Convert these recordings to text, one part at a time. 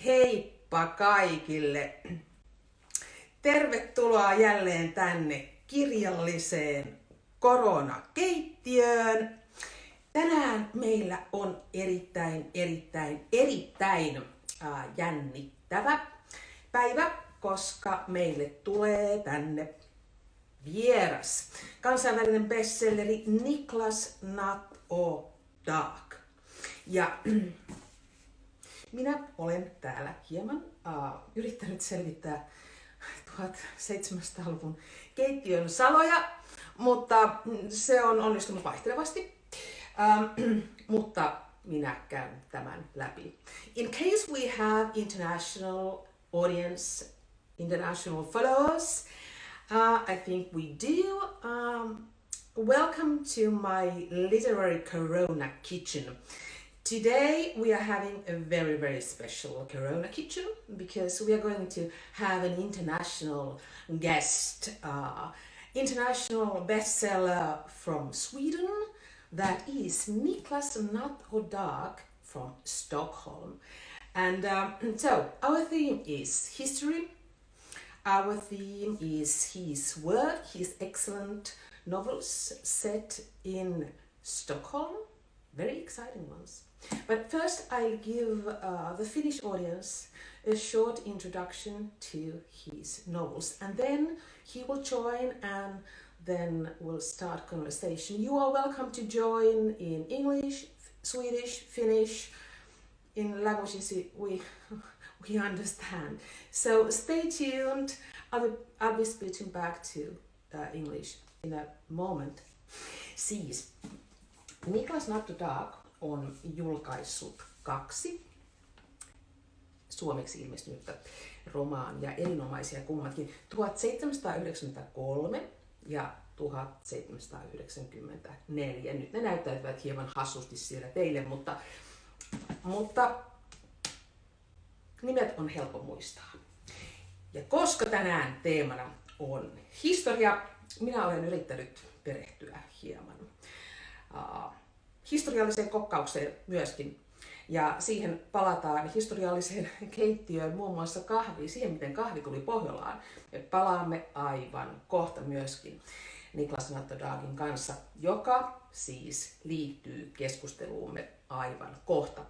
Heippa kaikille! Tervetuloa jälleen tänne kirjalliseen koronakeittiöön. Tänään meillä on erittäin jännittävä päivä, koska meille tulee tänne vieras. Kansainvälinen bestselleri Niklas Natt och Dag. Ja minä olen täällä hieman yrittänyt selvittää 1700-luvun keittiön saloja, mutta se on onnistunut vaihtelevasti. Mutta minä käyn tämän läpi. In case we have international audience, international followers, I think we do. Welcome to my literary Corona kitchen. Today we are having a very special Corona kitchen because we are going to have an international guest, international bestseller from Sweden, that is Niklas Natt och Dag from Stockholm. And so our theme is history. Our theme is his work, his excellent novels set in Stockholm, very exciting ones. But first I'll give the Finnish audience a short introduction to his novels, and then he will join and then we'll start conversation. You are welcome to join in English, Swedish, Finnish, in languages we understand. So stay tuned. I'll be switching back to English in a moment. Siis Niklas Natt och Dag on julkaissut 2 suomeksi ilmestynyttä romaania, erinomaisia kummatkin, 1793 ja 1794. Nyt ne näyttäytyvät hieman hassusti siellä teille, mutta nimet on helppo muistaa. Ja koska tänään teemana on historia, minä olen yrittänyt perehtyä hieman historialliseen kokkaukseen myöskin. Ja siihen palataan historialliseen keittiöön, muun muassa kahvi, siihen miten kahvi tuli Pohjolaan. Me palaamme aivan kohta myöskin Niklas Natt och Dagin kanssa, joka siis liittyy keskusteluumme aivan kohta.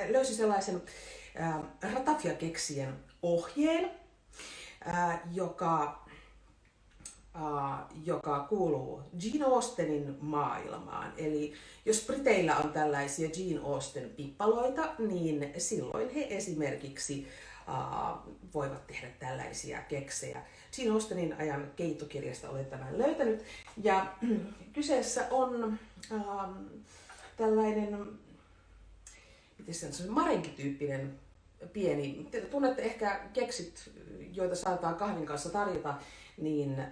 Löysin sellaisen Ratafia-keksijän ohjeen, joka kuuluu Jane Austenin maailmaan. Eli jos Briteillä on tällaisia Jane Austen pippaloita, niin silloin he esimerkiksi voivat tehdä tällaisia keksejä. Jane Austenin ajan keittokirjasta olen tämän löytänyt. Ja kyseessä on tällainen, miten se on, marenkityyppinen pieni. Tunnette ehkä keksit, joita saattaa kahvin kanssa tarjota, niin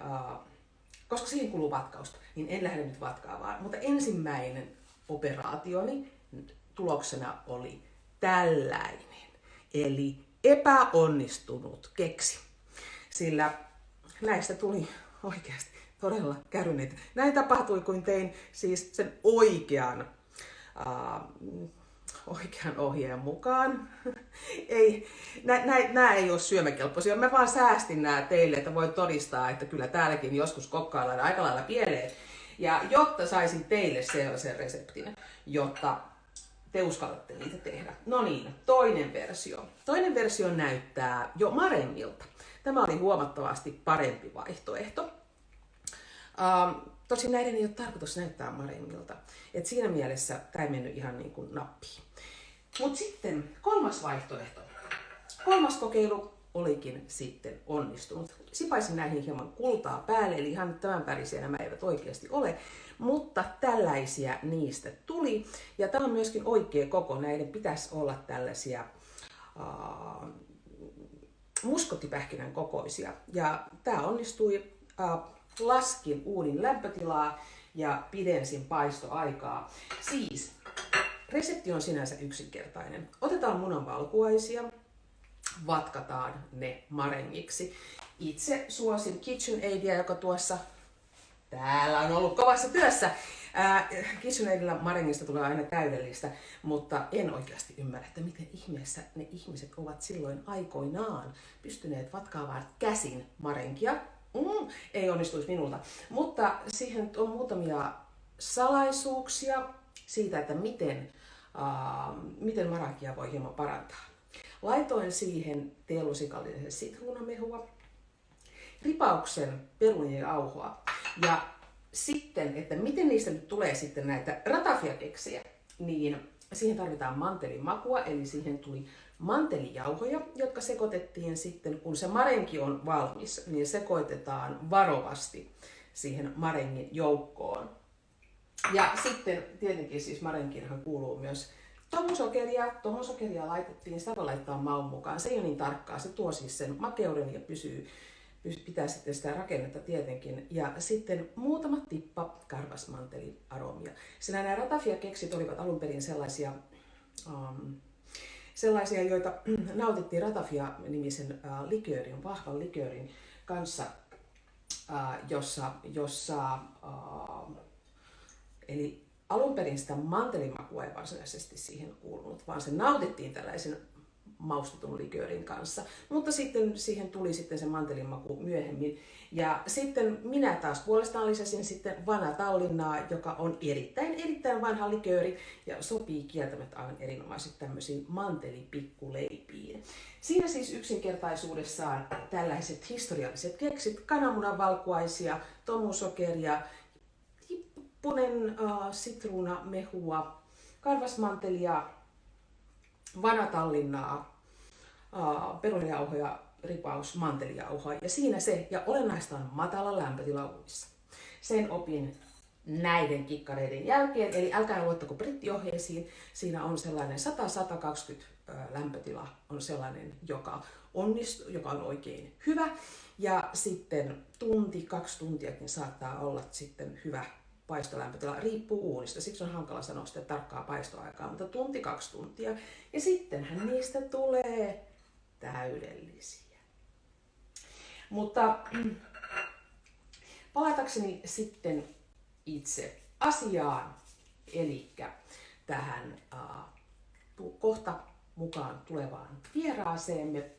koska siihen kuluu vatkausta, niin en lähde nyt vatkaamaan. Mutta ensimmäinen operaationi tuloksena oli tällainen, eli epäonnistunut keksi. Sillä näistä tuli oikeasti todella käryneitä. Näin tapahtui, kun tein siis sen oikean ohjeen mukaan. Nämä ei ole syömäkelpoisia. Mä vaan säästin nämä teille, että voi todistaa, että kyllä täälläkin joskus kokkaillaan aika lailla pieleen. Ja jotta saisin teille sellaisen reseptin, jotta te uskallatte niitä tehdä. No niin, toinen versio. Toinen versio näyttää jo maremmilta. Tämä oli huomattavasti parempi vaihtoehto. Tosin näiden ei ole tarkoitus näyttää maremmilta. Et siinä mielessä tämä ei mennyt ihan niin kuin nappiin. Mutta sitten 3. vaihtoehto. 3. kokeilu olikin sitten onnistunut. Sipaisin näihin hieman kultaa päälle, eli ihan tämän värisiä nämä eivät oikeasti ole. Mutta tällaisia niistä tuli. Ja tämä on myöskin oikea koko. Näiden pitäisi olla tällaisia muskottipähkinän kokoisia. Ja tämä onnistui. Laskin uunin lämpötilaa ja pidensin paistoaikaa. Siis resepti on sinänsä yksinkertainen. Otetaan munanvalkuaisia, vatkataan ne marengiksi. Itse suosin KitchenAidia, joka tuossa täällä on ollut kovassa työssä. KitchenAidillä marengista tulee aina täydellistä, mutta en oikeasti ymmärrä, että miten ihmeessä ne ihmiset ovat silloin aikoinaan pystyneet vatkaamaan käsin marengia. Ei onnistuisi minulta. Mutta siihen on muutamia salaisuuksia siitä, että miten marengia voi hieman parantaa. Laitoin siihen teelusikallisen sitruunamehua, ripauksen perunoijauhoa ja sitten, että miten niistä nyt tulee sitten näitä ratafiakeksejä, niin siihen tarvitaan mantelimakua, eli siihen tuli mantelijauhoja, jotka sekoitettiin sitten, kun se marenki on valmis, niin sekoitetaan varovasti siihen marengin joukkoon. Ja sitten tietenkin siis marenkiinhan kuuluu myös tomusokeria. Tomusokeria laitettiin, sitä voi laittaa maun mukaan. Se ei ole niin tarkkaa, se tuo siis sen makeuden ja pitää sitten sitä rakennetta tietenkin. Ja sitten muutama tippa karvasmantelin aromia. Sillä nämä ratafia-keksit olivat alun perin sellaisia, joita nautittiin ratafia-nimisen liqueurin, vahvan liqueurin kanssa, eli alun perin sitä mantelimakua ei varsinaisesti siihen kuulunut, vaan se nautittiin tällaisen maustetun liköörin kanssa. Mutta sitten siihen tuli sitten se mantelimaku myöhemmin. Ja sitten minä taas puolestaan lisäsin sitten Vana Tallinnaa, joka on erittäin vanha likööri ja sopii kieltämättä aivan erinomaisesti tämmöisiin mantelipikkuleipiin. Siinä siis yksinkertaisuudessaan tällaiset historialliset keksit, kananmunanvalkuaisia, tomusokeria, hippunen sitruunamehua, karvasmantelia, Vana Tallinnaa, perunajauhoja, ripaus, mantelijauhoa ja siinä se. Ja olennaista on matala lämpötila uunissa. Sen opin näiden kikkareiden jälkeen, eli älkää luottako brittiohjeisiin. Siinä on sellainen 100-120 lämpötila on sellainen, joka on oikein hyvä. Ja sitten 1-2 tuntiakin saattaa olla sitten hyvä paistolämpötila, riippuu uunista, siksi on hankala sanoa sitä tarkkaa paistoaikaa, mutta 1-2 tuntia. Ja sittenhän niistä tulee täydellisiä. Mutta palatakseni sitten itse asiaan, eli tähän kohta mukaan tulevaan vieraaseemme,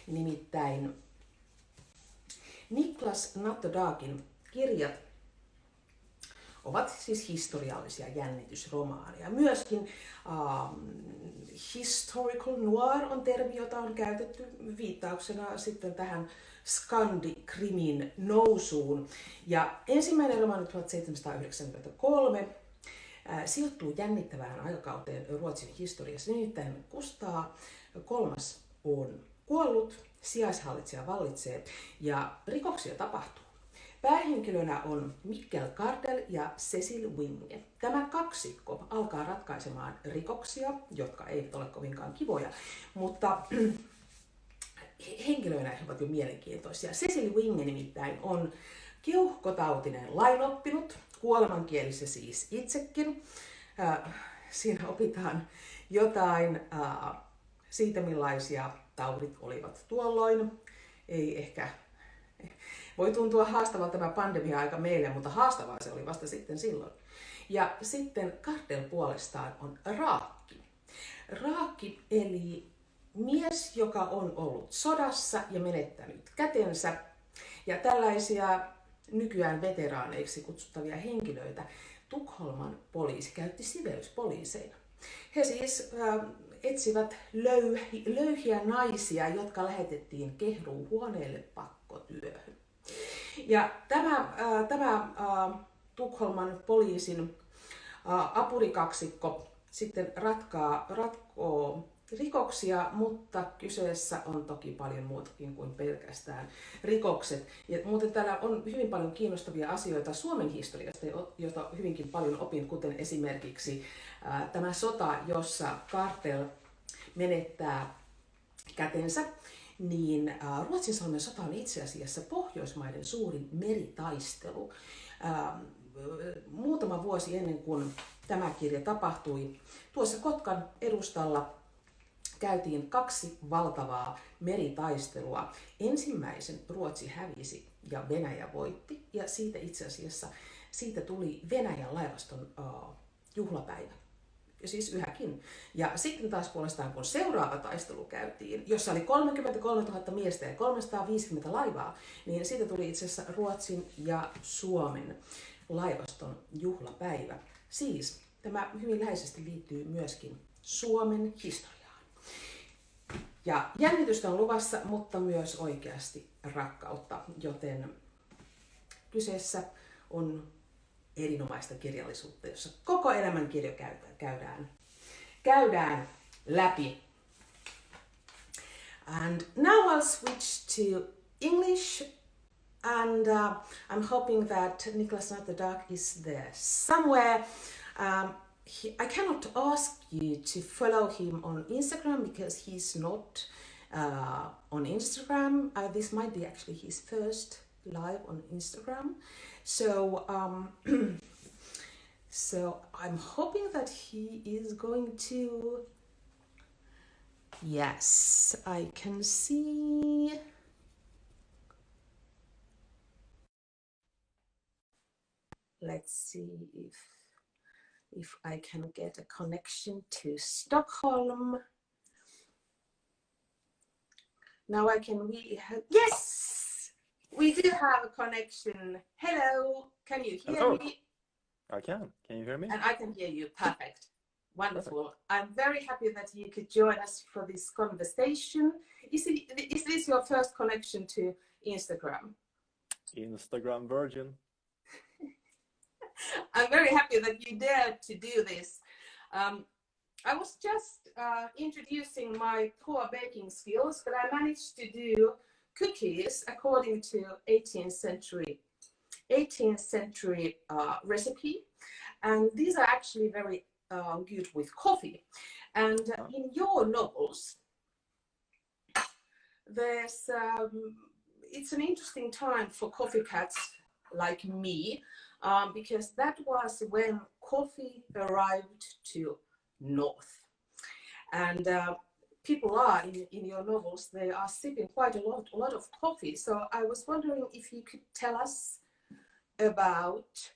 nimittäin Niklas Natt och Dagin kirjat ovat siis historiallisia jännitysromaaneja. Myöskin historical noir on termi, jota on käytetty viittauksena sitten tähän skandikrimin nousuun. Ja ensimmäinen romaani 1793 sijoittuu jännittävään aikakauteen Ruotsin historiassa. Nimittäin Kustaa III on kuollut, sijaishallitsija vallitsee ja rikoksia tapahtuu. Päähenkilönä on Mikkel Gardell ja Cecil Winge. Tämä kaksikko alkaa ratkaisemaan rikoksia, jotka eivät ole kovinkaan kivoja, mutta henkilöinä he ovat jo mielenkiintoisia. Cecil Winge nimittäin on keuhkotautinen lainoppinut, kuolemankielistä siis itsekin. Siinä opitaan jotain siitä, millaisia taudit olivat tuolloin. Ei ehkä voi tuntua haastavalta tämä pandemia-aika meille, mutta haastavaa se oli vasta sitten silloin. Ja sitten Gardell puolestaan on raakki. Raakki eli mies, joka on ollut sodassa ja menettänyt kätensä. Ja tällaisia nykyään veteraaneiksi kutsuttavia henkilöitä Tukholman poliisi käytti siveyspoliiseina. He siis etsivät löyhiä naisia, jotka lähetettiin kehruuhuoneelle pakkotyöhön. Ja tämä Tukholman poliisin apurikaksikko sitten ratkoo rikoksia, mutta kyseessä on toki paljon muutakin kuin pelkästään rikokset. Mutta täällä on hyvin paljon kiinnostavia asioita Suomen historiasta, joita hyvinkin paljon opin, kuten esimerkiksi tämä sota, jossa Gardell menettää kätensä, niin Ruotsinsalmen sota on itse asiassa Pohjoismaiden suurin meritaistelu. Muutama vuosi ennen kuin tämä kirja tapahtui, tuossa Kotkan edustalla käytiin 2 valtavaa meritaistelua. Ensimmäisen Ruotsi hävisi ja Venäjä voitti, ja siitä itse asiassa siitä tuli Venäjän laivaston juhlapäivä. Ja siis yhäkin. Ja sitten taas puolestaan, kun seuraava taistelu käytiin, jossa oli 33 000 miestä ja 350 laivaa, niin siitä tuli itse asiassa Ruotsin ja Suomen laivaston juhlapäivä. Siis tämä hyvin läheisesti liittyy myöskin Suomen historiaan. Ja jännitystä on luvassa, mutta myös oikeasti rakkautta, joten kyseessä on erinomaista kirjallisuutta, jossa koko elämänkirjo käydään läpi. And now I'll switch to English, and I'm hoping that Niklas Natt och Dag is there somewhere. I cannot ask you to follow him on Instagram because he's not on Instagram. This might be actually his first live on Instagram. So so I'm hoping that he is going to. Yes, I can see. Let's see if I can get a connection to Stockholm. Now I can really have, yes, we do have a connection. Hello, can you hear me? I can. Can you hear me? And I can hear you. Perfect. Wonderful. Perfect. I'm very happy that you could join us for this conversation. Is this your first connection to Instagram? Instagram virgin. I'm very happy that you dared to do this. I was just introducing my poor baking skills, but I managed to do cookies according to 18th century recipe, and these are actually very good with coffee. And in your novels, there's it's an interesting time for coffee cats like me, because that was when coffee arrived to North, and people are in your novels, they are sipping quite a lot of coffee. So I was wondering if you could tell us about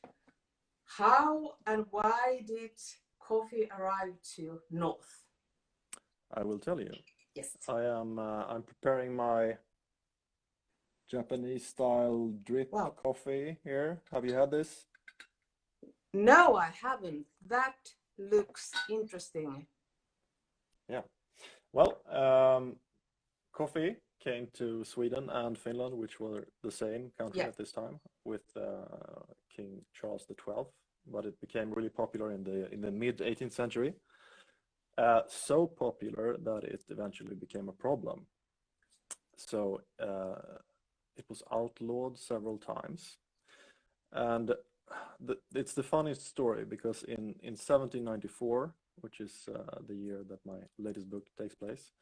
how and why did coffee arrive to North? I will tell you. Yes. I'm preparing my Japanese style drip coffee here. Have you had this? No, I haven't. That looks interesting. Yeah. Well, coffee came to Sweden and Finland, which were the same country at this time, with King Charles XII. But it became really popular in the mid 18th century. So popular that it eventually became a problem. So it was outlawed several times, and it's the funniest story because in 1794, which is the year that my latest book takes place,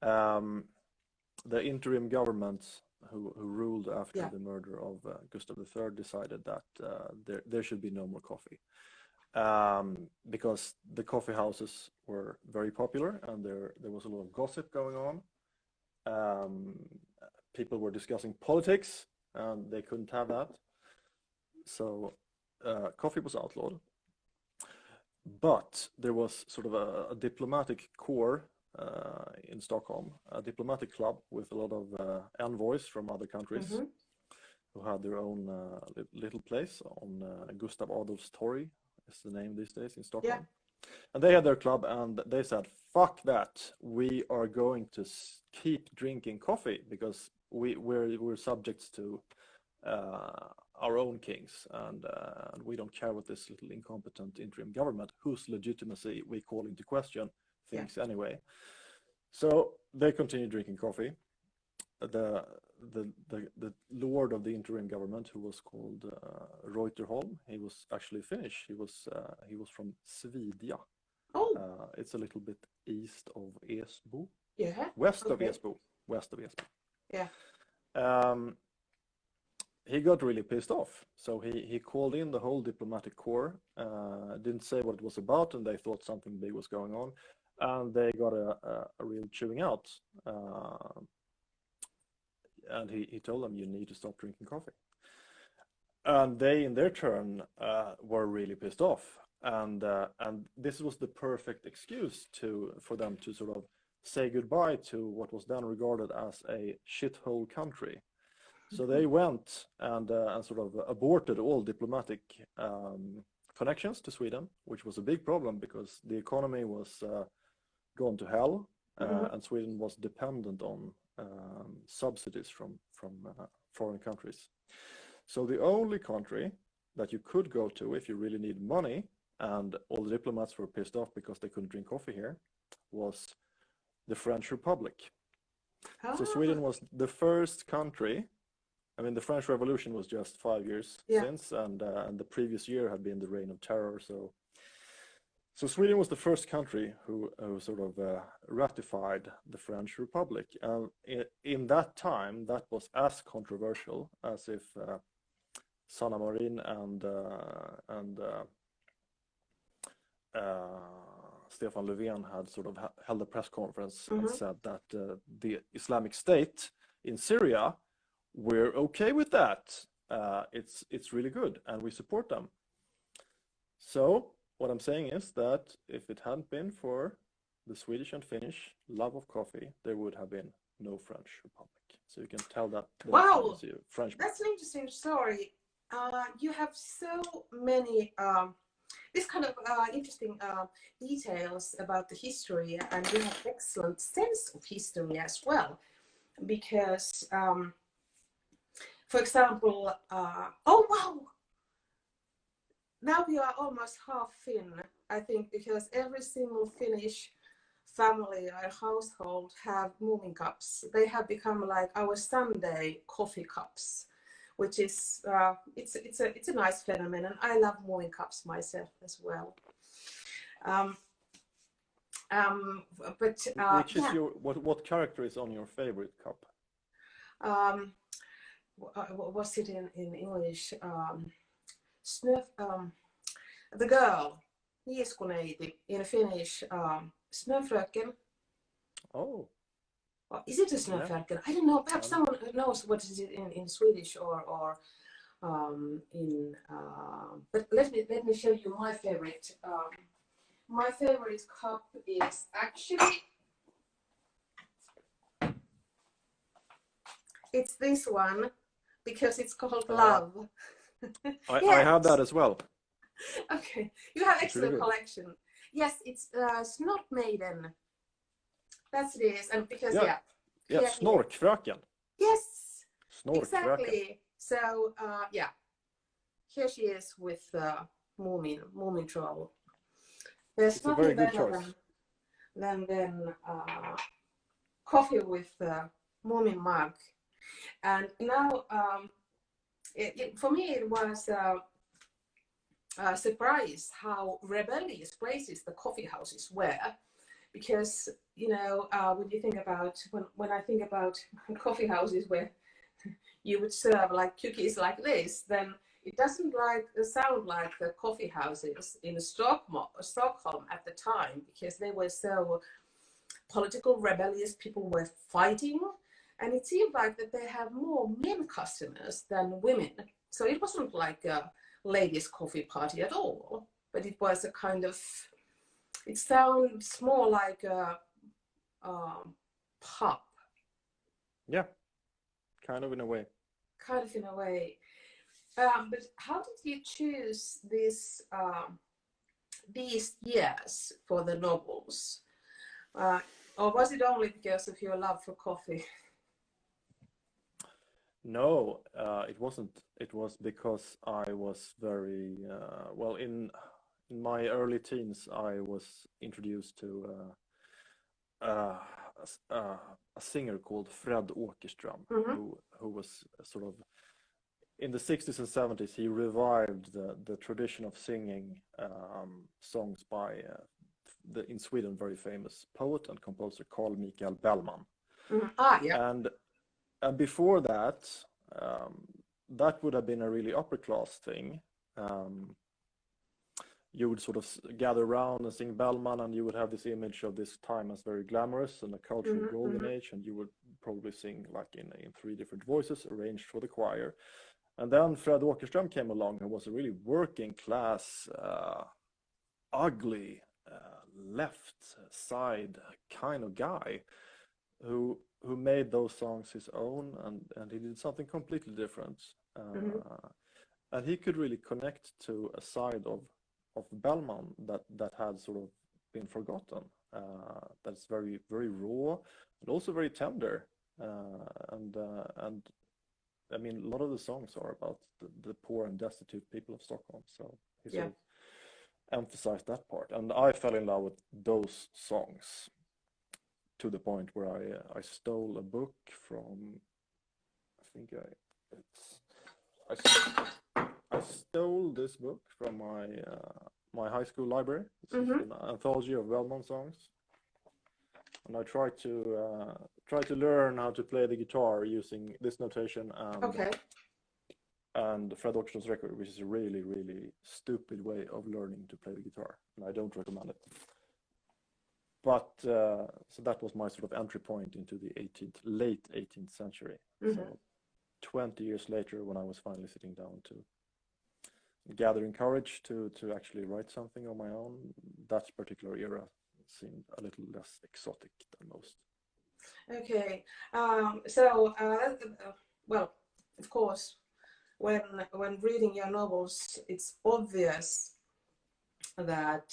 the interim government who ruled after the murder of Gustav III decided that there should be no more coffee, because the coffee houses were very popular and there was a lot of gossip going on. People were discussing politics and they couldn't have that. So coffee was outlawed. But there was sort of a diplomatic corps in Stockholm, a diplomatic club with a lot of envoys from other countries who had their own little place on Gustav Adolfs Torg, is the name these days in Stockholm. Yeah. And they had their club and they said, fuck that, we are going to keep drinking coffee because we're subjects to our own kings, and we don't care what this little incompetent interim government, whose legitimacy we call into question, thinks anyway. So they continued drinking coffee. The lord of the interim government, who was called Reuterholm, he was actually Finnish. He was from Svidja. Oh. It's a little bit east of Esbo. Yeah. West of Esbo. Yeah. He got really pissed off, so he called in the whole diplomatic corps, didn't say what it was about, and they thought something big was going on. and they got a real chewing out. And he told them, you need to stop drinking coffee. And they, in their turn, were really pissed off. And this was the perfect excuse for them to sort of say goodbye to what was then regarded as a shithole country. So they went and sort of aborted all diplomatic connections to Sweden, which was a big problem because the economy was gone to hell, and Sweden was dependent on subsidies from foreign countries. So the only country that you could go to if you really need money, and all the diplomats were pissed off because they couldn't drink coffee here, was the French Republic. So Sweden was the first country. I mean, the French Revolution was just 5 years since, and the previous year had been the Reign of Terror. So Sweden was the first country who sort of ratified the French Republic. In that time, that was as controversial as if Sanna Marin and Stefan Löfven had sort of held a press conference and said that the Islamic State in Syria, we're okay with that. It's really good, and we support them. So what I'm saying is that if it hadn't been for the Swedish and Finnish love of coffee, there would have been no French Republic. So you can tell that. Wow, that's an interesting story. You have so many this kind of interesting details about the history, and you have excellent sense of history as well. Because, for example, oh wow, now we are almost half Finn, I think, because every single Finnish family or household have moving cups. They have become like our Sunday coffee cups, which is it's a nice phenomenon. I love moving cups myself as well. But which is your what character is on your favorite cup? What's it in English? The girl, niiskuneiti, in Finnish, snöfröken. Oh. Is it a snöfröken? Yeah. I don't know. Perhaps someone knows what is it in Swedish or in. But let me show you my favorite. My favorite cup is actually it's this one because it's called Love. I have that as well. Okay, you have excellent really collection. Yes, it's Snort Maiden. That's it is, and because Snorkfröken. Yes, Snorkfröken. Exactly. So here she is with Moomin Troll. There's nothing better than coffee with Moomin mug. And now, for me, it was a surprise how rebellious places the coffee houses were. Because, you know, when you think about, when I think about coffee houses where you would serve like cookies like this, then it doesn't sound like the coffee houses in Stockholm at the time, because they were so political, rebellious, people were fighting, and it seemed like that they had more men customers than women. So it wasn't like a ladies' coffee party at all, but it was a kind of, it sounds more like a pub. Yeah, kind of in a way. Kind of in a way. But how did you choose these years for the novels? Or was it only because of your love for coffee? No, it wasn't. It was because I was very, well, in my early teens, I was introduced to a singer called Fred Åkerström, who was sort of, in the 60s and 70s, he revived the tradition of singing songs by the, in Sweden, very famous poet and composer Carl Michael Bellman. Yeah. And before that, that would have been a really upper class thing. you would sort of gather around and sing Bellman, and you would have this image of this time as very glamorous and a cultural golden age, and you would probably sing like in 3 different voices arranged for the choir. And then Fred Åkerström came along, who was a really working class, ugly, left side kind of guy who made those songs his own, and he did something completely different. And he could really connect to a side of Bellman that had sort of been forgotten. That's very, very raw and also very tender. And I mean, a lot of the songs are about the poor and destitute people of Stockholm. So he sort of emphasized that part, and I fell in love with those songs to the point where I stole a book from, I stole this book from my high school library. It's an anthology of Bellman songs, and I tried to learn how to play the guitar using this notation and Fred Åkerström's record, which is a really, really stupid way of learning to play the guitar, and I don't recommend it. But so that was my sort of entry point into the late 18th century. So 20 years later, when I was finally sitting down to gathering courage to actually write something on my own, that particular era seemed a little less exotic than most. Okay, well, of course, when reading your novels, it's obvious that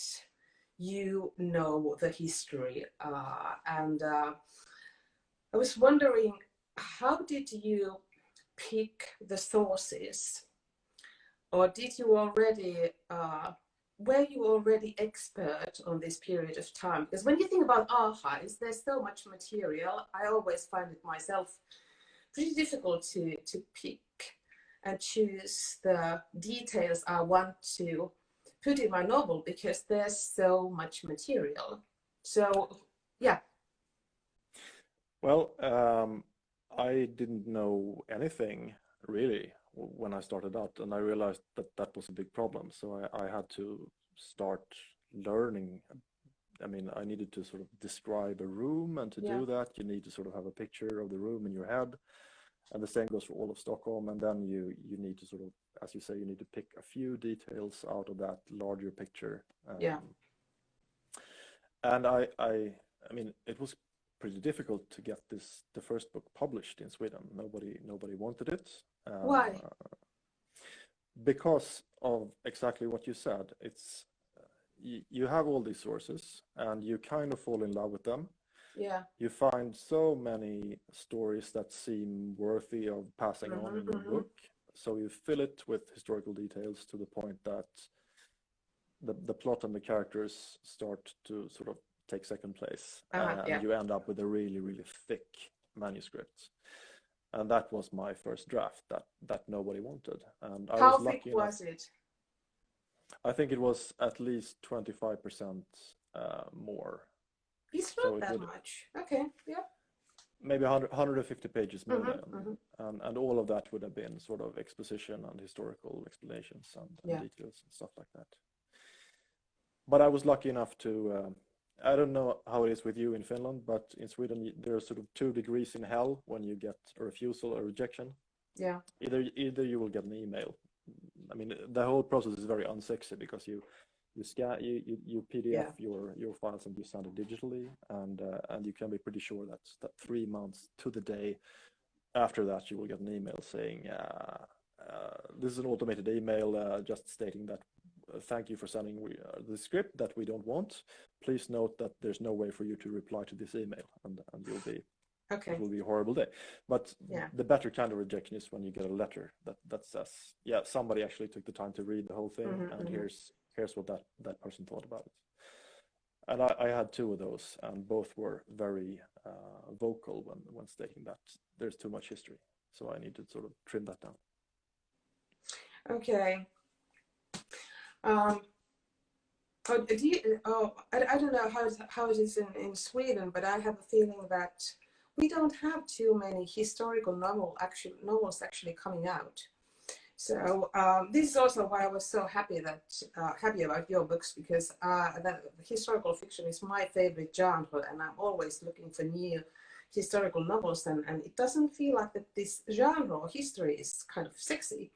you know the history, and I was wondering, how did you pick the sources, or did you already were you already expert on this period of time? Because when you think about archives, there's so much material. I always find it myself pretty difficult to pick and choose the details I want to put in my novel, because there's so much material. So yeah. Well, I didn't know anything really when I started out, and I realized that was a big problem. So I had to start learning. I mean, I needed to sort of describe a room, and to do that, you need to sort of have a picture of the room in your head. And the same goes for all of Stockholm. And then you need to sort of, as you say, you need to pick a few details out of that larger picture. And I mean, it was pretty difficult to get the first book published in Sweden. Nobody wanted it. Why? Because of exactly what you said. It's you have all these sources, and you kind of fall in love with them. Yeah. You find so many stories that seem worthy of passing on in your book, so you fill it with historical details to the point that the plot and the characters start to sort of take second place, and you end up with a really, really thick manuscript. And that was my first draft that nobody wanted. And I How was lucky thick enough. was it? I think it was at least 25% more. It's not that much. Okay, yeah. Maybe 150 pages more, and all of that would have been sort of exposition and historical explanations and details and stuff like that. But I was lucky enough to, I don't know how it is with you in Finland, but in Sweden there are sort of 2 degrees in hell when you get a refusal or rejection. Yeah. Either you will get an email. I mean, the whole process is very unsexy, because you scan, you PDF your files and you send it digitally, and you can be pretty sure that 3 months to the day after that you will get an email saying this is an automated email just stating that thank you for sending the script that we don't want. Please note that there's no way for you to reply to this email, and you'll be it will be a horrible day. But the better kind of rejection is when you get a letter that says, somebody actually took the time to read the whole thing, and here's what that person thought about it. And I had 2 of those, and both were very vocal when stating that there's too much history. So I need to sort of trim that down. Okay. I don't know how it is in Sweden, but I have a feeling that we don't have too many historical novels actually coming out. So this is also why I was so happy happy about your books, because that historical fiction is my favorite genre, and I'm always looking for new historical novels, and it doesn't feel like that this genre or history is kind of sexy,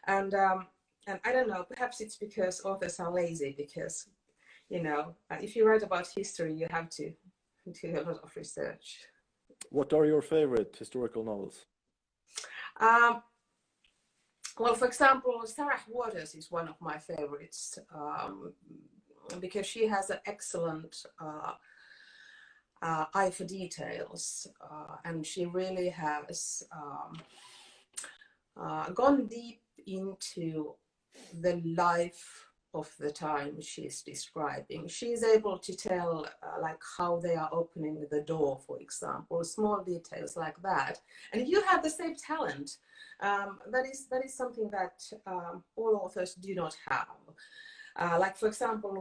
and I don't know, perhaps it's because authors are lazy, because if you write about history, you have to do a lot of research. What are your favorite historical novels? Well, for example, Sarah Waters is one of my favorites, because she has an excellent eye for details, and she really has gone deep into the life of the time she's describing. She's able to tell like how they are opening the door, for example, small details like that. And if you have the same talent, that is something that all authors do not have. Like, for example,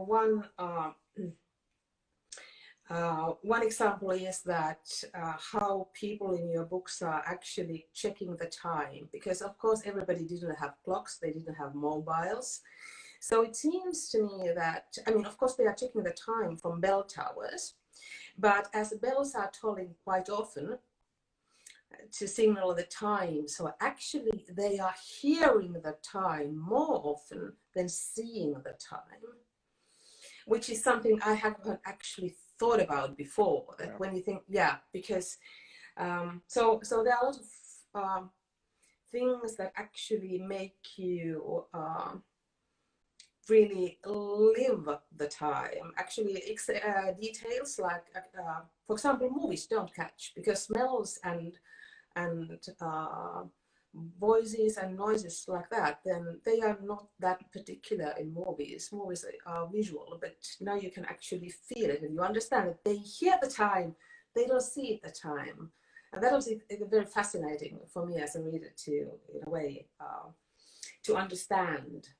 one example is that how people in your books are actually checking the time, because of course everybody didn't have clocks, they didn't have mobiles. So it seems to me that, I mean, of course they are checking the time from bell towers, but as the bells are tolling quite often to signal the time, so actually they are hearing the time more often than seeing the time, which is something I haven't actually thought about before. That when you think, because so there are a lot of things that actually make you really live the time. Actually, details like, for example, movies don't catch, because smells and voices and noises like that, then they are not that particular in movies. Movies are visual, but now you can actually feel it and you understand it. They hear the time, they don't see the time. And that was very fascinating for me as a reader to, in a way, to understand.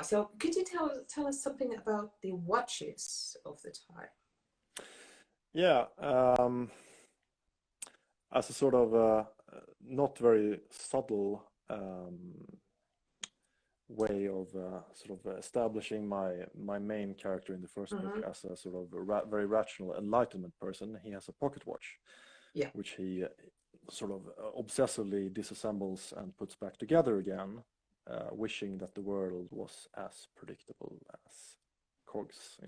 So could you tell us something about the watches of the time? Yeah, as a sort of not very subtle way of sort of establishing my main character in the first book as a sort of very rational enlightenment person. He has a pocket watch, which he sort of obsessively disassembles and puts back together again, wishing that the world was as predictable as cogs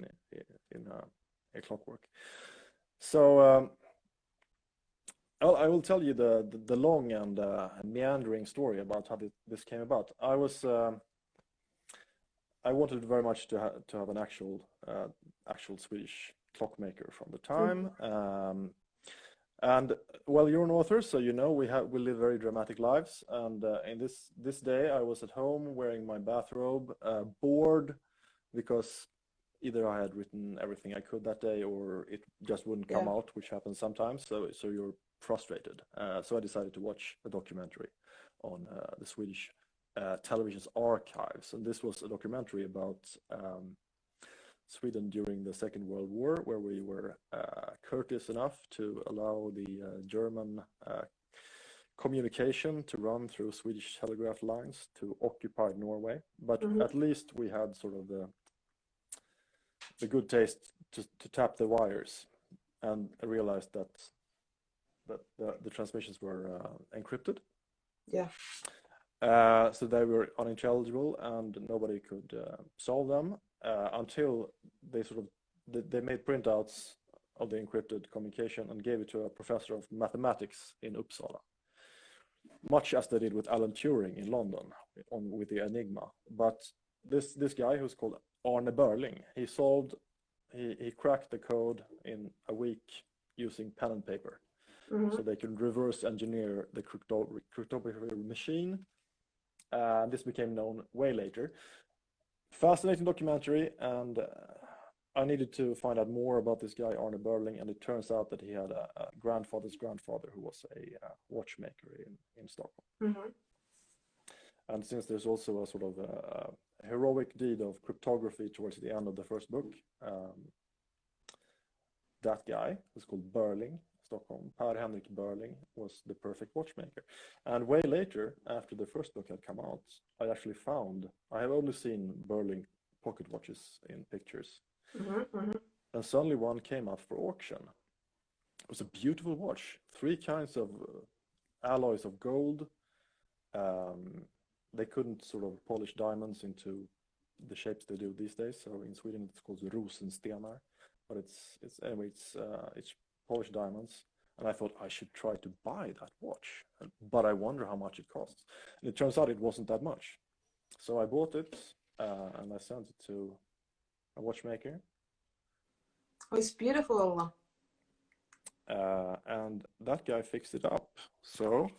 in a clockwork. So I will tell you the long and meandering story about how this came about. I wanted very much to have an actual Swedish clockmaker from the time. And well, you're an author, so you know we live very dramatic lives. And in this day, I was at home wearing my bathrobe, bored because either I had written everything I could that day, or it just wouldn't come out, which happens sometimes. So you're frustrated. So I decided to watch a documentary on the Swedish television's archives, and this was a documentary about Sweden during the Second World War, where we were courteous enough to allow the German communication to run through Swedish telegraph lines to occupied Norway. But at least we had sort of the good taste to tap the wires, and I realized that the transmissions were encrypted. So they were unintelligible and nobody could solve them until they made printouts of the encrypted communication and gave it to a professor of mathematics in Uppsala, much as they did with Alan Turing in London with the Enigma. But this guy, who's called Arne Berling, he cracked the code in a week using pen and paper. So they could reverse engineer the cryptography machine. This became known way later. Fascinating documentary, and I needed to find out more about this guy Arne Berling, and it turns out that he had a grandfather's grandfather who was a watchmaker in Stockholm. And since there's also a sort of a heroic deed of cryptography towards the end of the first book, that guy, who's called Berling, Stockholm, Per-Henrik Berling, was the perfect watchmaker. And way later, after the first book had come out, I actually found, I have only seen Berling pocket watches in pictures. And suddenly one came up for auction. It was a beautiful watch, 3 kinds of alloys of gold. They couldn't sort of polish diamonds into the shapes they do these days. So in Sweden it's called rosenstenar, but it's polished diamonds. And I thought I should try to buy that watch, but I wonder how much it costs. And it turns out it wasn't that much. So I bought it and I sent it to a watchmaker. Oh, it's beautiful. And that guy fixed it up. So,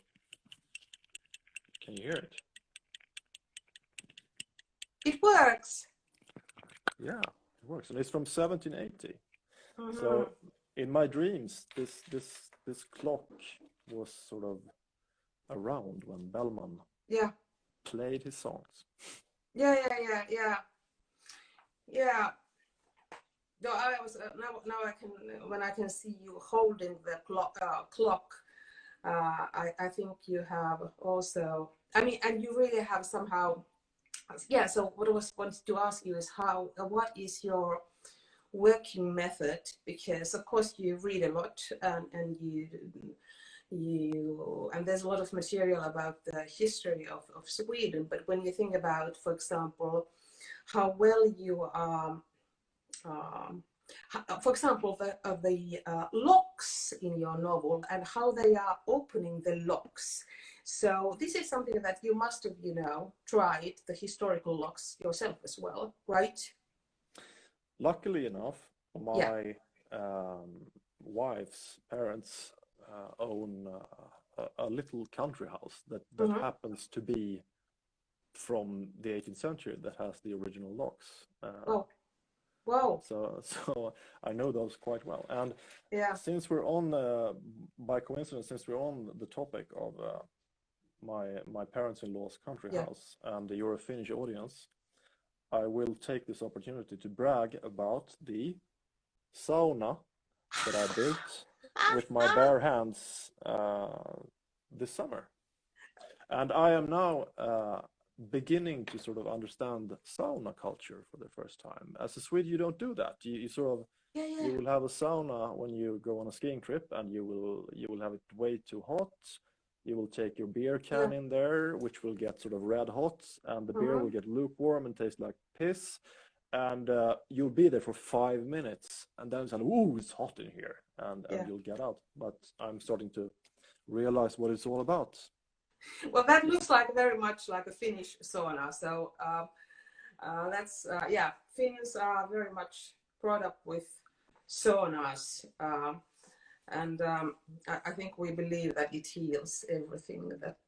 can you hear it? It works. Yeah, it works, and it's from 1780. So, in my dreams, this clock was sort of around when Bellman played his songs. Yeah. No, I was now I can, when I can see you holding the clock, I think you have also, I mean, and you really have somehow, yeah. So what I wanted to ask you is what is your working method? Because of course you read a lot, and and there's a lot of material about the history of Sweden. But when you think about, for example, how well you are. For example, the locks in your novel and how they are opening the locks. So this is something that you must have, tried the historical locks yourself as well, right? Luckily enough, my wife's parents own a little country house that happens to be from the 18th century that has the original locks. Wow. So I know those quite well. And since we're on, by coincidence, since we're on the topic of my parents-in-law's country house and you're a Finnish audience, I will take this opportunity to brag about the sauna that I built with my bare hands this summer. And I am now beginning to sort of understand sauna culture for the first time. As a Swede, you don't do that. You sort of you will have a sauna when you go on a skiing trip, and you will have it way too hot. You will take your beer can in there, which will get sort of red hot, and the beer will get lukewarm and taste like piss. And you'll be there for 5 minutes, and then it's like, ooh, it's hot in here, and you'll get out. But I'm starting to realize what it's all about. Well, that looks like very much like a Finnish sauna. So that's Finns are very much brought up with saunas, and I think we believe that it heals everything that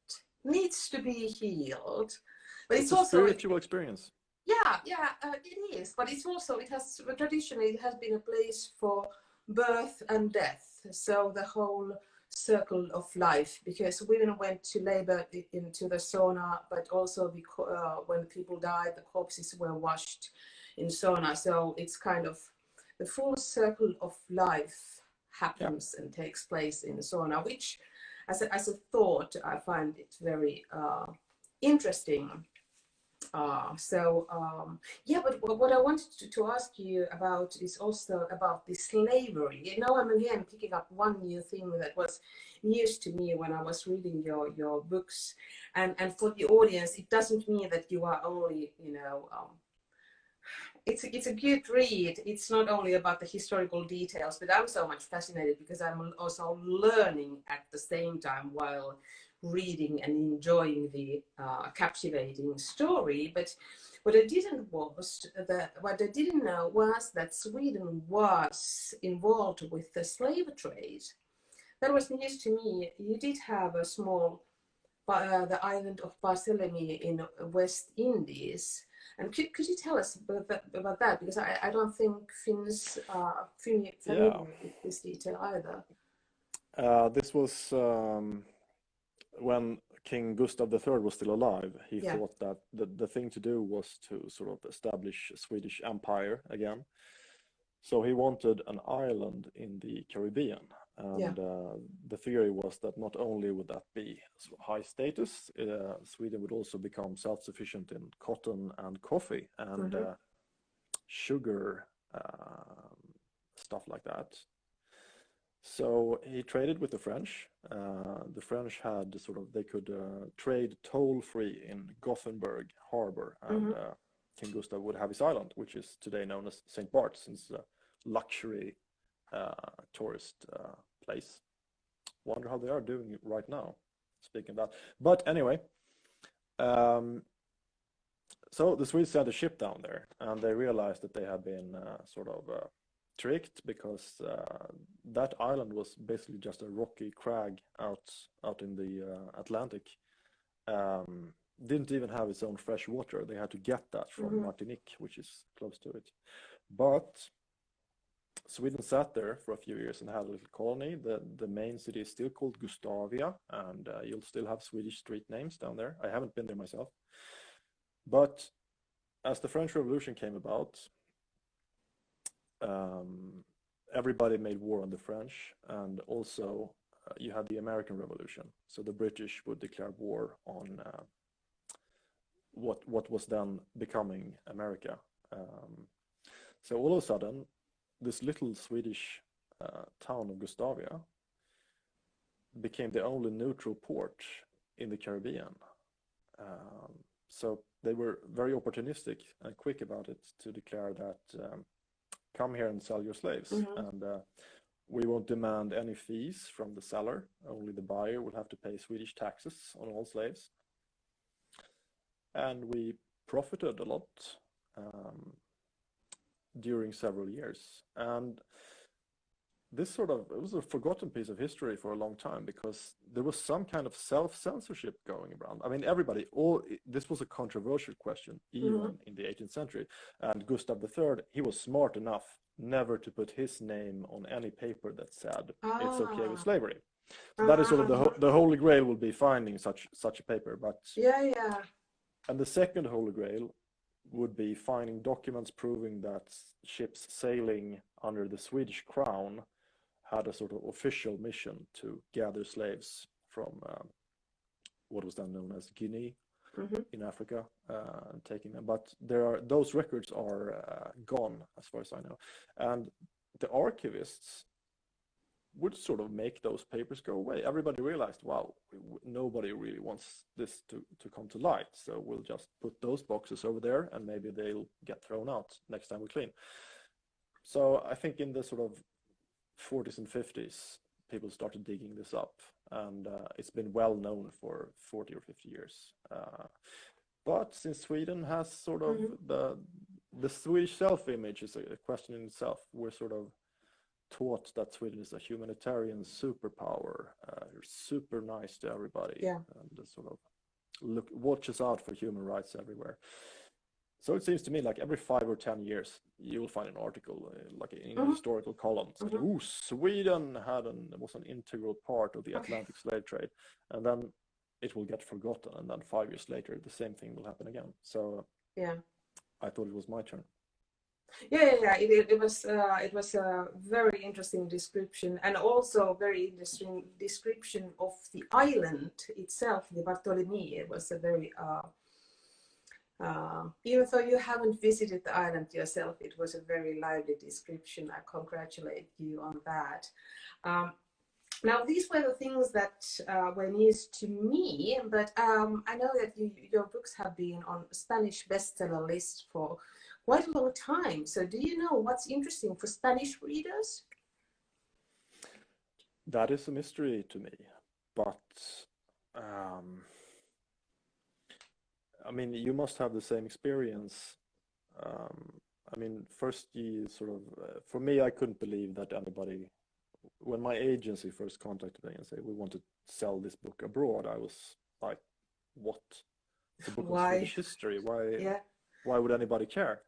needs to be healed. But it's also a spiritual experience. It is. But it's also, it has traditionally, it has been a place for birth and death. So the whole circle of life, because women went to labor into the sauna, but also when people died, the corpses were washed in sauna. So it's kind of the full circle of life happens and takes place in the sauna, which as a thought, I find it very interesting. But what I wanted to ask you about is also about the slavery. I'm again picking up one new thing that was news to me when I was reading your books. And for the audience, it doesn't mean that you are only, it's a good read. It's not only about the historical details, but I'm so much fascinated because I'm also learning at the same time while reading and enjoying the captivating story. But what I didn't know was that Sweden was involved with the slave trade. That was news to me. You did have a small, the island of Barthélemy in West Indies. And could you tell us about that? Because I don't think Finns are familiar with this detail either. This was when King Gustav III was still alive. He thought that the thing to do was to sort of establish a Swedish empire again. So he wanted an island in the Caribbean. And the theory was that not only would that be high status, Sweden would also become self-sufficient in cotton and coffee and sugar, stuff like that. So he traded with the French. The French had they could trade toll-free in Gothenburg harbor, and King Gustav would have his island, which is today known as St. Bart's, since it's a luxury tourist place. Wonder how they are doing it right now, speaking of that. But anyway, so the Swedes sent a ship down there, and they realized that they had been tricked, because that island was basically just a rocky crag out in the Atlantic. Didn't even have its own fresh water. They had to get that from Martinique, which is close to it. But Sweden sat there for a few years and had a little colony. The main city is still called Gustavia, and you'll still have Swedish street names down there. I haven't been there myself. But as the French Revolution came about, everybody made war on the French, and also you had the American Revolution. So the British would declare war on what was then becoming America. So all of a sudden, this little Swedish town of Gustavia became the only neutral port in the Caribbean. So they were very opportunistic and quick about it to declare that come here and sell your slaves, and we won't demand any fees from the seller. Only the buyer will have to pay Swedish taxes on all slaves. And we profited a lot during several years. And this it was a forgotten piece of history for a long time, because there was some kind of self-censorship going around. I mean, this was a controversial question, even in the 18th century. And Gustav III, he was smart enough never to put his name on any paper that said it's okay with slavery. So that is the holy grail, will be finding such a paper. But and the second holy grail would be finding documents proving that ships sailing under the Swedish crown had a sort of official mission to gather slaves from what was then known as Guinea in Africa, and taking them. But those records are gone, as far as I know. And the archivists would sort of make those papers go away. Everybody realized, wow, nobody really wants this to come to light, so we'll just put those boxes over there, and maybe they'll get thrown out next time we clean. So I think in the sort of 40s and 50s, people started digging this up, and it's been well known for 40 or 50 years. But since Sweden has sort of the Swedish self-image is a question in itself. We're sort of taught that Sweden is a humanitarian superpower, super nice to everybody, and sort of watches out for human rights everywhere. So it seems to me like every 5 or 10 years you will find an article like in a historical column saying, "Ooh, Sweden was an integral part of the Atlantic slave trade," and then it will get forgotten, and then 5 years later the same thing will happen again. So I thought it was my turn. It was a very interesting description, and also very interesting description of the island itself, the Bartolomei. It was a very even though you haven't visited the island yourself, it was a very lively description. I congratulate you on that. Now, these were the things that were news to me, but I know that your books have been on Spanish bestseller list for quite a long time. So do you know what's interesting for Spanish readers? That is a mystery to me, but I mean, you must have the same experience. I mean, first you sort of, for me, I couldn't believe that anybody, when my agency first contacted me and said, we want to sell this book abroad, I was like, what? It's a book of Swedish history. Why would anybody care?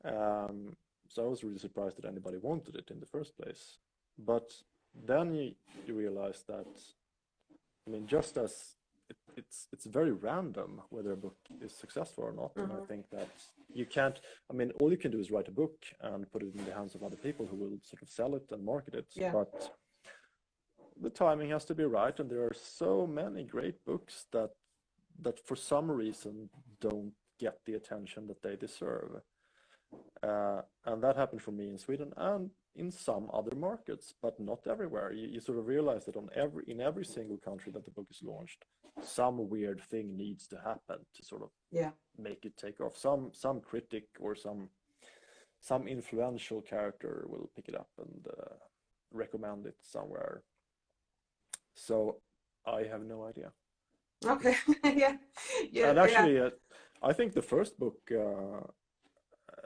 So I was really surprised that anybody wanted it in the first place. But then you realize that, I mean, just as it's very random whether a book is successful or not. And I think that you can't, I mean, all you can do is write a book and put it in the hands of other people who will sort of sell it and market it. But the timing has to be right, and there are so many great books that for some reason don't get the attention that they deserve. And that happened for me in Sweden and in some other markets, but not everywhere. You sort of realize that in every single country that the book is launched, some weird thing needs to happen to sort of make it take off. Some critic or some influential character will pick it up and recommend it somewhere. So I have no idea. Okay. Yeah. And actually, I think the first book,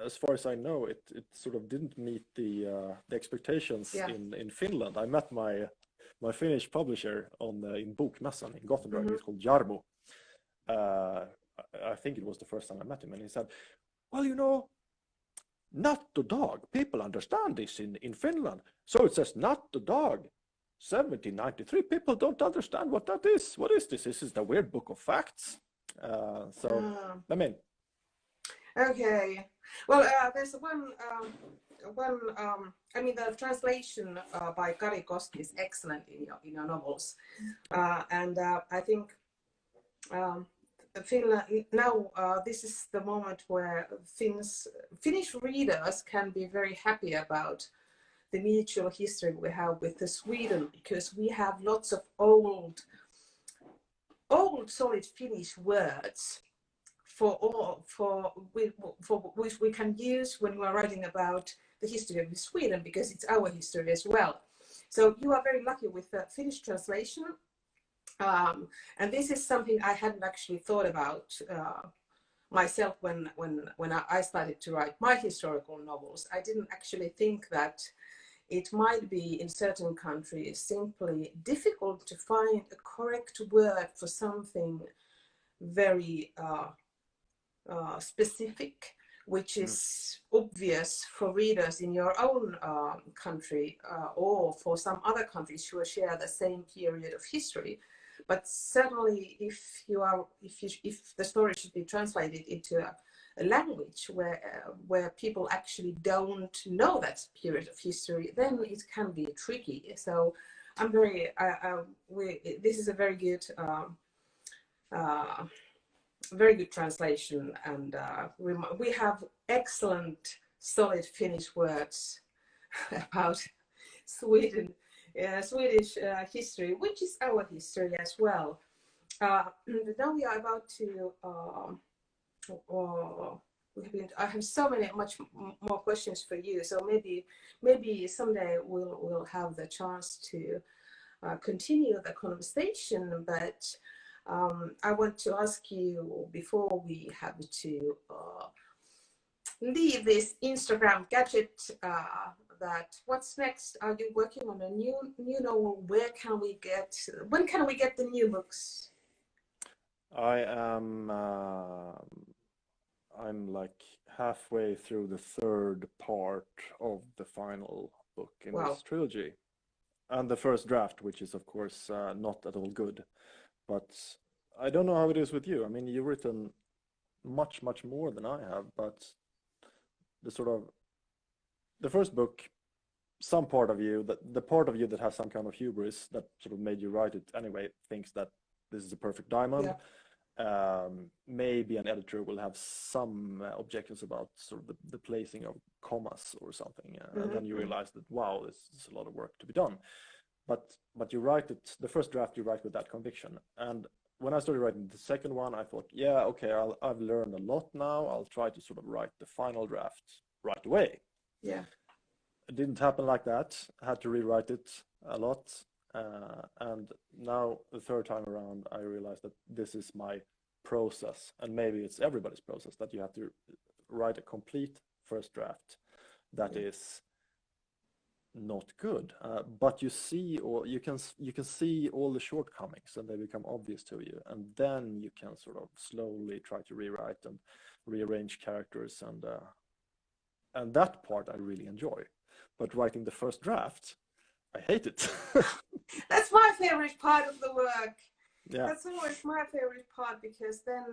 as far as I know, it sort of didn't meet the expectations in Finland. I met my Finnish publisher in Bokmässan in Gothenburg. He's called Jarmo. I think it was the first time I met him, and he said, "Well, you know, Natt och Dag, people understand this in Finland. So it says Natt och Dag, 1793. People don't understand what that is. What is this? This is the weird book of facts." I mean. Okay. Well, there's one. I mean, the translation by Kari Koski is excellent in your novels, and I think Finland now. This is the moment where Finnish readers can be very happy about the mutual history we have with Sweden, because we have lots of old solid Finnish words which we can use when we are writing about the history of Sweden, because it's our history as well. So you are very lucky with the Finnish translation, and this is something I hadn't actually thought about myself when I started to write my historical novels. I didn't actually think that it might be in certain countries simply difficult to find a correct word for something very specific, which is obvious for readers in your own country or for some other countries who share the same period of history. But certainly, if the story should be translated into a language where people actually don't know that period of history, then it can be tricky. So I'm this is a very good translation, and we have excellent solid Finnish words about Swedish history, which is our history as well. Now we are about to I have much more questions for you, so maybe someday we'll have the chance to continue the conversation, but I want to ask you, before we have to leave this Instagram gadget, that what's next? Are you working on a new novel? When can we get the new books? I'm like halfway through the third part of the final book in this trilogy, and the first draft, which is of course not at all good. But I don't know how it is with you. I mean, you've written much more than I have, but the first book, some part of you, the part of you that has some kind of hubris that sort of made you write it anyway, thinks that this is a perfect diamond. Yeah. Maybe an editor will have some objections about sort of the placing of commas or something, and then you realize that, wow, this is a lot of work to be done. But you write it, the first draft you write with that conviction. And when I started writing the second one, I thought, yeah, okay, I've learned a lot now. I'll try to sort of write the final draft right away. Yeah. It didn't happen like that. I had to rewrite it a lot. And now the third time around, I realized that this is my process, and maybe it's everybody's process, that you have to write a complete first draft that is not good, but you can see all the shortcomings, and they become obvious to you, and then you can sort of slowly try to rewrite and rearrange characters, and that part I really enjoy. But writing the first draft, I hate it. That's my favorite part of the work. Yeah. That's always my favorite part, because then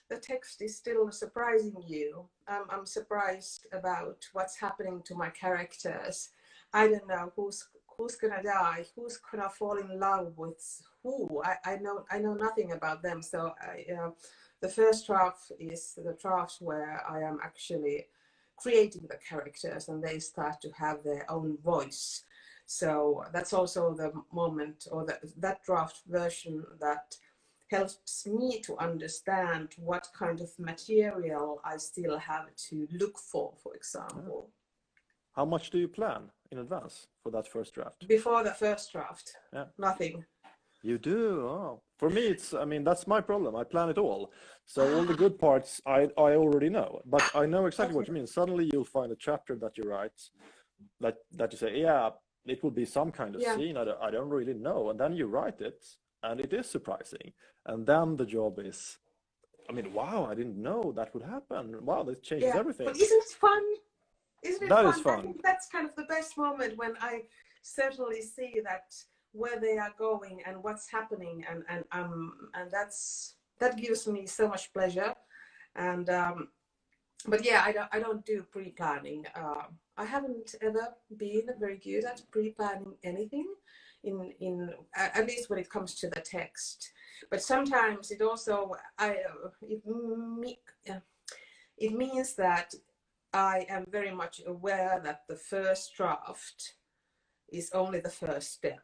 the text is still surprising you. I'm surprised about what's happening to my characters. I don't know who's gonna die, who's gonna fall in love with who. I know nothing about them. So the first draft is the draft where I am actually creating the characters and they start to have their own voice. So that's also the moment, or that draft version that helps me to understand what kind of material I still have to look for example. How much do you plan in advance for that first draft? Before the first draft, Yeah. nothing. You do? Oh. For me, I mean, that's my problem. I plan it all. So all the good parts I already know, but I know exactly what you mean. Suddenly you'll find a chapter that you write that you say, yeah, it will be some kind of scene. I don't really know. And then you write it and it is surprising. And then the job is, I mean, wow, I didn't know that would happen. Wow, that changes everything. But isn't it fun? Isn't it that fun? Is fun. I think that's kind of the best moment when I certainly see that where they are going and what's happening, and that gives me so much pleasure. And but yeah, I don't do pre-planning. I haven't ever been very good at pre-planning anything, in at least when it comes to the text. But sometimes it also it means that I am very much aware that the first draft is only the first step.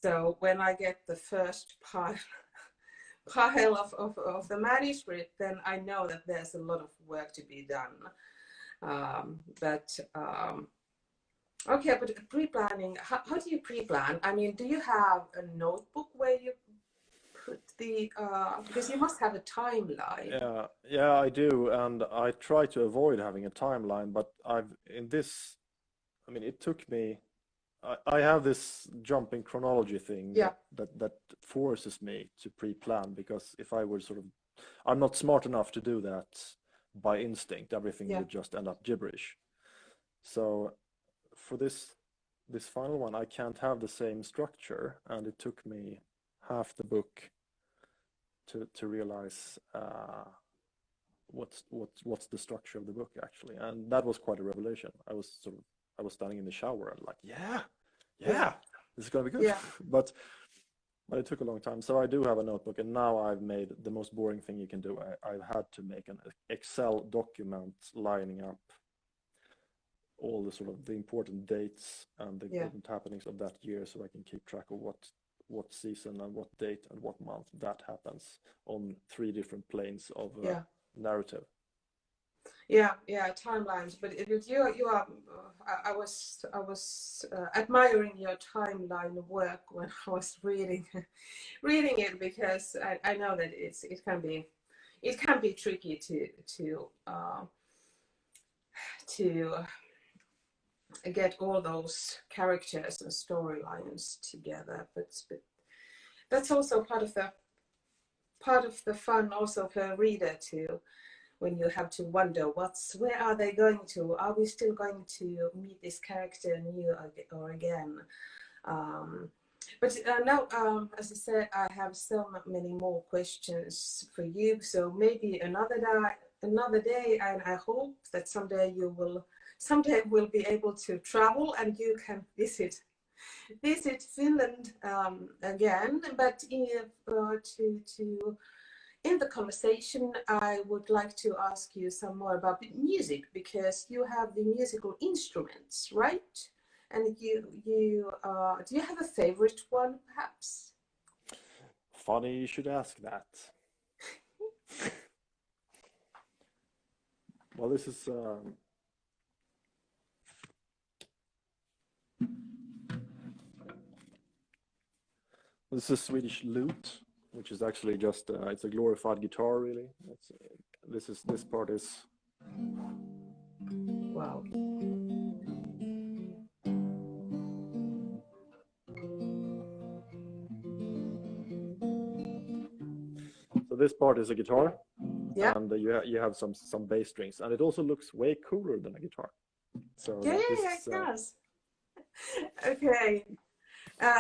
So when I get the first pile of the manuscript, then I know that there's a lot of work to be done. Okay, but pre-planning, how do you pre-plan? I mean, do you have a notebook where you put the, because you must have a timeline. Yeah, I do. And I try to avoid having a timeline, but I mean, it took me, I have this jumping chronology thing that forces me to pre-plan, because if I were I'm not smart enough to do that by instinct. Everything would just end up gibberish. So for this final one, I can't have the same structure, and it took me half the book to realize what's the structure of the book actually, and that was quite a revelation. I was standing in the shower and like, this is gonna be good. But it took a long time. So I do have a notebook, and now I've made the most boring thing you can do. I've had to make an Excel document lining up all the important dates and the important happenings of that year, so I can keep track of what season and what date and what month that happens on 3 different planes of narrative. Timelines. But you are. I was admiring your timeline work when I was reading it, because I know that it can be tricky to get all those characters and storylines together. But that's also part of the fun also for a reader too. When you have to wonder where are they going to? Are we still going to meet this character new or again? But now, as I said, I have so many more questions for you. So maybe another day, and I hope that someday we'll be able to travel and you can visit Finland again. But in the conversation, I would like to ask you some more about music, because you have the musical instruments, right? And you do you have a favorite one, perhaps? Funny you should ask that. Well, this is Swedish lute, which is actually just it's a glorified guitar, really. This part is wow. So this part is a guitar, and you have some bass strings, and it also looks way cooler than a guitar. So it does. Okay.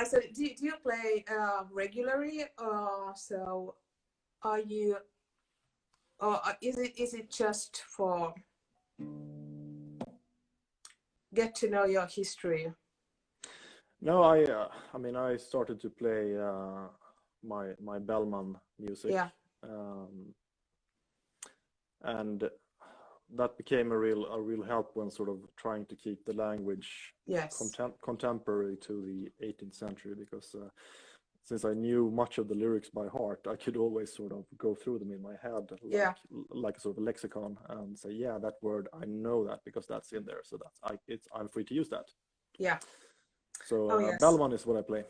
So do you play regularly, or so are you, or is it just for get to know your history? No, I mean, I started to play my Bellman music, Yeah. um, and that became a real help when sort of trying to keep the language Yes. contemporary to the 18th century, because since I knew much of the lyrics by heart, I could always sort of go through them in my head Yeah. like a sort of lexicon and say, yeah, that word, I know that because that's in there, so I'm free to use that. Yeah. So Oh yes. Bellman is what I play.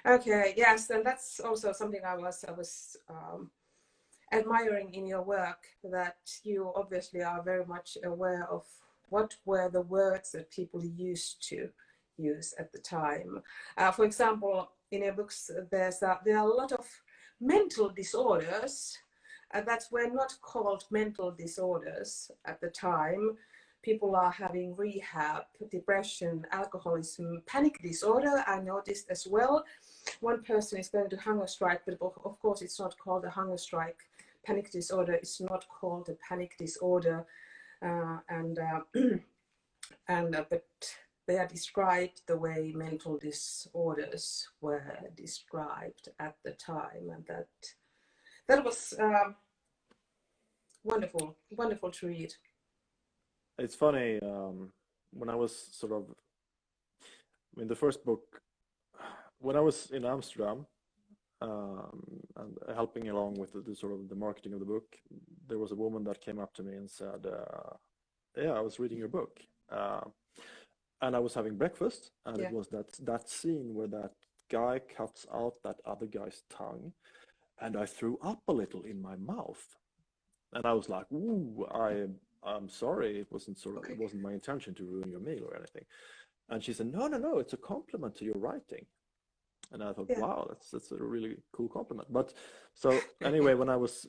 Okay. Yes, and that's also something I was admiring in your work, that you obviously are very much aware of what were the words that people used to use at the time. For example, in your books, there are a lot of mental disorders that were not called mental disorders at the time. People are having rehab, depression, alcoholism, panic disorder, I noticed as well. One person is going to hunger strike, but of course it's not called a hunger strike. Panic disorder is not called a panic disorder, but they are described the way mental disorders were described at the time, and that was wonderful to read. It's funny, when I was sort of, I mean, the first book, when I was in Amsterdam, and helping along with the sort of the marketing of the book, there was a woman that came up to me and said, yeah, I was reading your book, and I was having breakfast, and it was that scene where that guy cuts out that other guy's tongue, and I threw up a little in my mouth, and I was like, ooh, I'm sorry, it wasn't it wasn't my intention to ruin your meal or anything. And she said, no, it's a compliment to your writing. And I thought, wow, that's a really cool compliment. But so anyway, when I was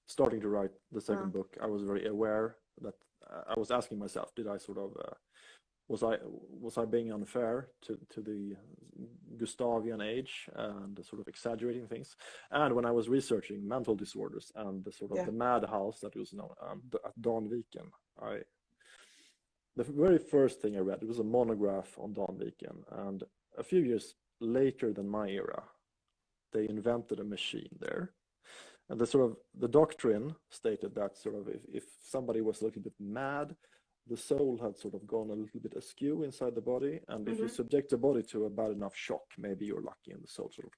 starting to write the second book, I was very aware that I was asking myself, did I sort of was I being unfair to the Gustavian age and sort of exaggerating things? And when I was researching mental disorders and the sort of the madhouse that was known at Danviken, the very first thing I read, it was a monograph on Danviken, and a few years later than my era, they invented a machine there. And the doctrine stated that sort of if somebody was a little bit mad, the soul had sort of gone a little bit askew inside the body, and if you subject the body to a bad enough shock, maybe you're lucky and the soul sort of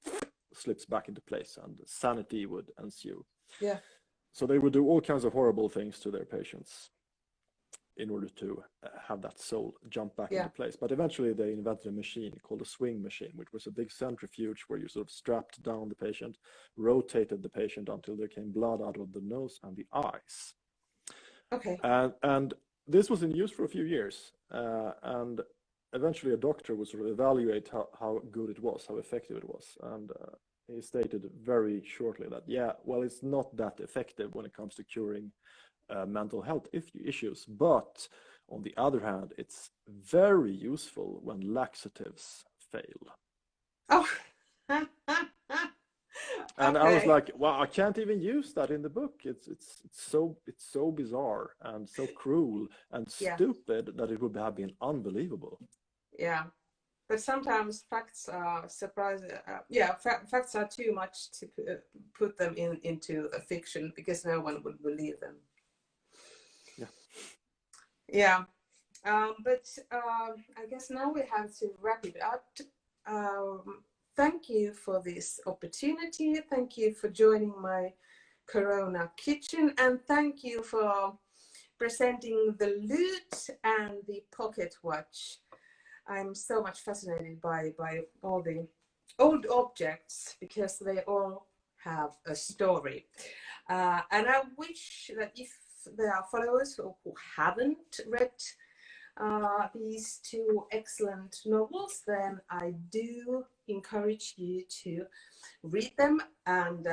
slips back into place and sanity would ensue. Yeah. So they would do all kinds of horrible things to their patients in order to have that soul jump back into place. But eventually they invented a machine called a swing machine, which was a big centrifuge where you sort of strapped down the patient, rotated the patient until there came blood out of the nose and the eyes. Okay. And this was in use for a few years. And eventually a doctor would sort of evaluate how good it was, how effective it was. And he stated very shortly that, yeah, well, it's not that effective when it comes to curing mental health issues, but on the other hand, it's very useful when laxatives fail. Oh. And I was like, well, I can't even use that in the book. It's so bizarre and so cruel and stupid that it would have been unbelievable. Yeah, but sometimes facts are surprising. Facts are too much to put them into a fiction because no one would believe them. Yeah, but I guess now we have to wrap it up. Thank you for this opportunity. Thank you for joining my Corona kitchen, and thank you for presenting the lute and the pocket watch. I'm so much fascinated by all the old objects because they all have a story. And I wish that if there are followers who haven't read these two excellent novels, then I do encourage you to read them, and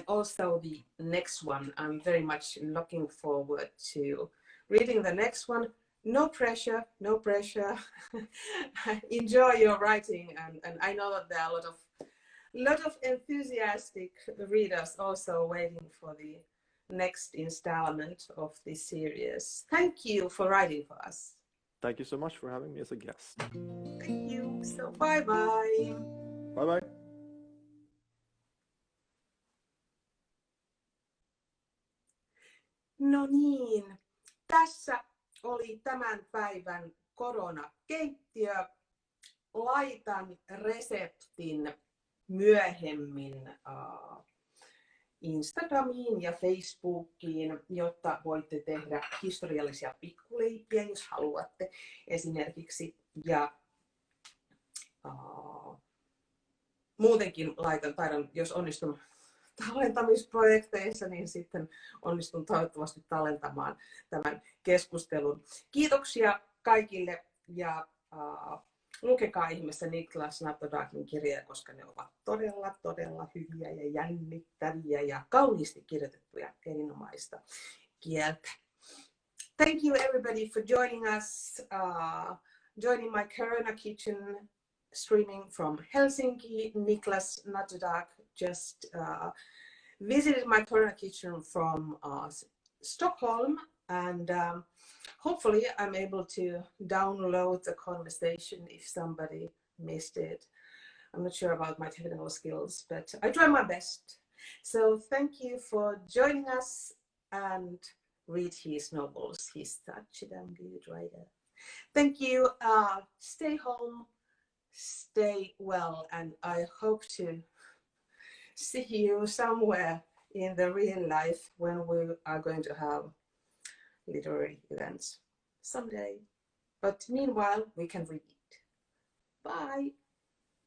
also the next one. I'm very much looking forward to reading the next one. No pressure, no pressure. Enjoy your writing, and I know that there are a lot of enthusiastic readers also waiting for the next installment of this series. Thank you for writing for us. Thank you so much for having me as a guest. Thank you. So bye bye. Bye bye. No niin, tässä oli tämän päivän koronakeittiö. Laitan reseptin myöhemmin Instagramiin ja Facebookiin, jotta voitte tehdä historiallisia pikkuleipiä, jos haluatte esimerkiksi. Ja muutenkin taidan, jos onnistun tallentamisprojekteissa, niin sitten onnistun toivottavasti tallentamaan tämän keskustelun. Kiitoksia kaikille ja lukekaa ihmeessä Niklas Natt och Dagin kirjoja, koska ne ovat todella, todella hyviä ja jännittäviä ja kauniisti kirjoitettuja, erinomaista kieltä. Thank you everybody for joining us, joining my Corona Kitchen streaming from Helsinki. Niklas Natt och Dag just visited my Corona Kitchen from Stockholm, and hopefully I'm able to download the conversation if somebody missed it. I'm not sure about my technical skills, but I try my best. So thank you for joining us, and read his novels. He's such a damn good writer. Thank you. Stay home, stay well, and I hope to see you somewhere in the real life when we are going to have literary events someday. But meanwhile, we can read. Bye.